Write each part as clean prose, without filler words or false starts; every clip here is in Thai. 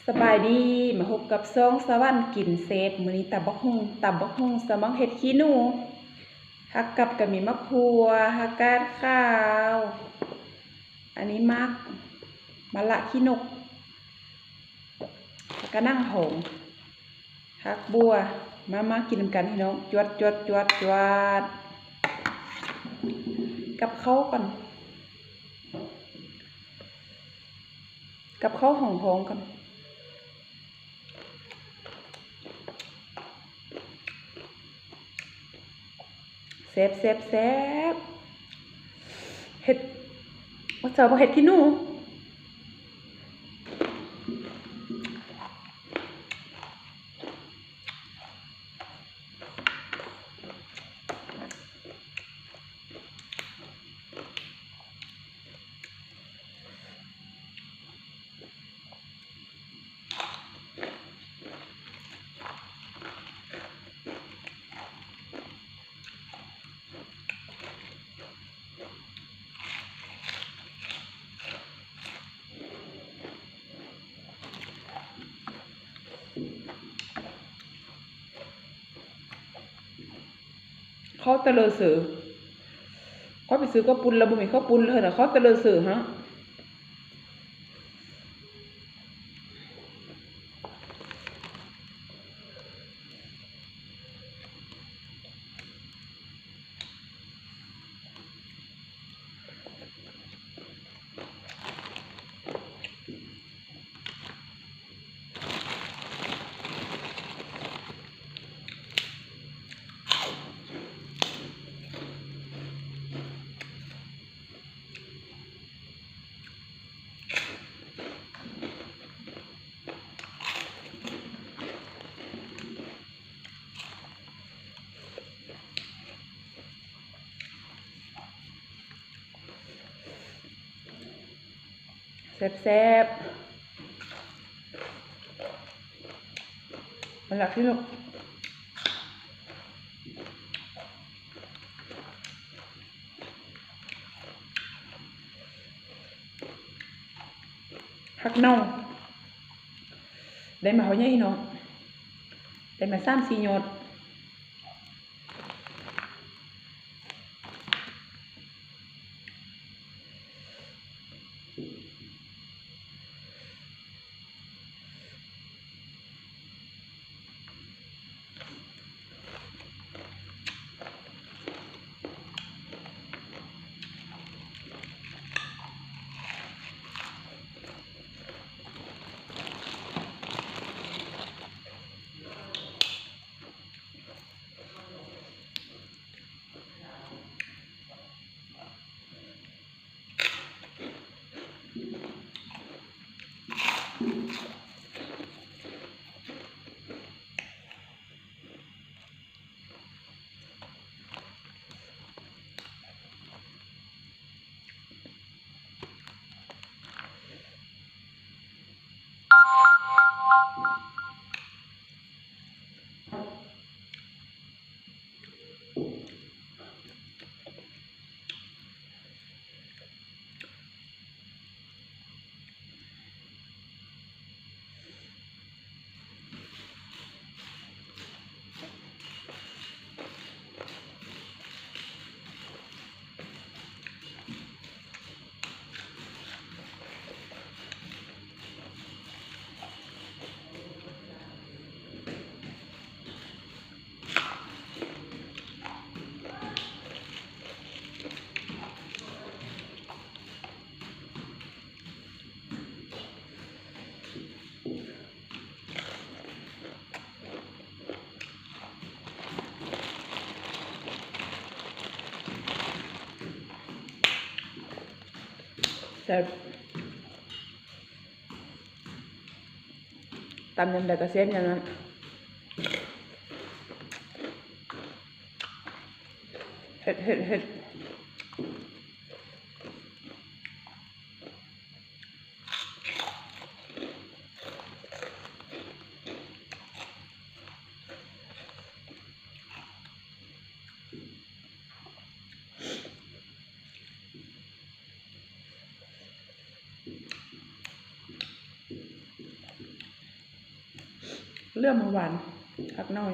สบายดีมาพบกับซ่องสวรรค์กินเซฟมื้อนี้ตำบักหุ่งสมองเห็ดขี้หนูฮักกับกะมีมะพร้าวฮักกาดข้าวอันนี้มักมะละขี้นกแล้วก็นั่งหงฮักบัวมากินกันพี่น้องจวดกับข้าวก่อนกับข้าวหอมๆกันแซ่บเห็ดว่าเจอบ่เห็ดขี้หนูเขาตะเลอสือเขาไปซื้อข้าวปุ้นแล้วบ่มีข้าวปุ้นเลยนะเขาตะเลอสือฮะแซ่บมันหลักที่ลูกฮักเน่าได้มาเขาใหญ่เนาะได้มา3-4 ยอดแซ่บตำยำใดก็เส้นอย่างนั้นเห็ด เรื่องหวานผักน้อย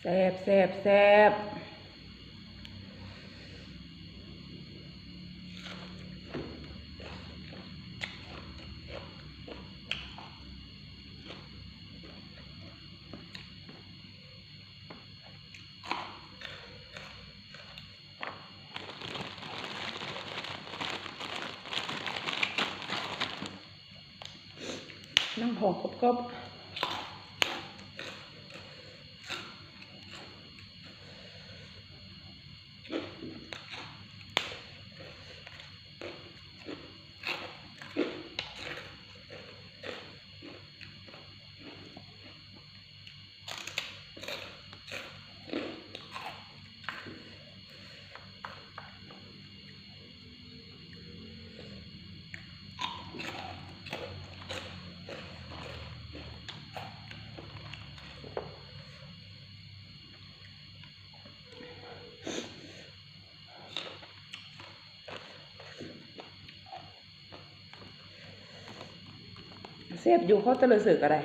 แซ่บแซ่บแซ่บนั่งหอมกรอบแซ่บอยู่เขาจะเลยสึกอะไร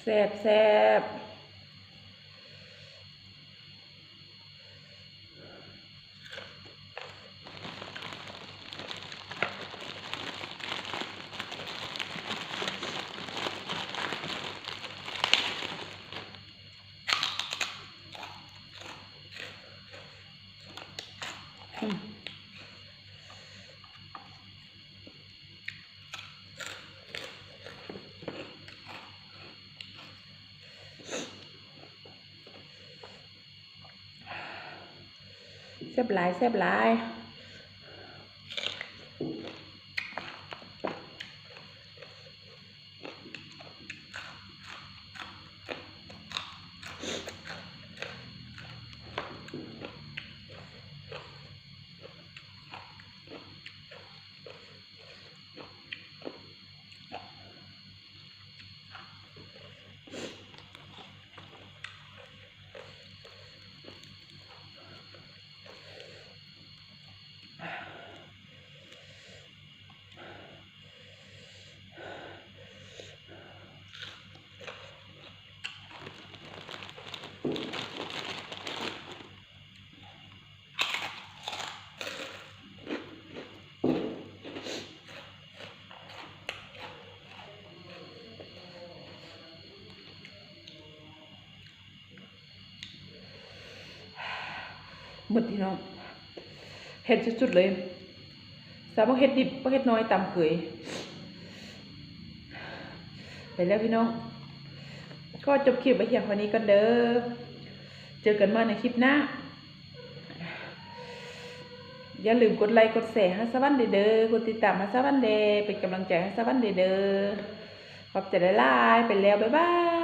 แซ่บแซ่บแซ่บหลายแซ่บหลาย หมดพี่น้องเฮ็ดสุดๆเลยสาวบ่เฮ็ดดิบบ่เฮ็ดน้อยตามเคยไปแล้วพี่น้องก็จบคลิปไว้เพียงเท่านี้กันเด้อเจอกันใหม่ในคลิปหน้าอย่าลืมกดไลค์กดแชร์ให้สวรรค์เด้อกดติดตามให้สวรรค์เด้เป็นกำลังใจให้สวรรค์เด้อขอบใจหลายๆไปแล้วบ๊ายบาย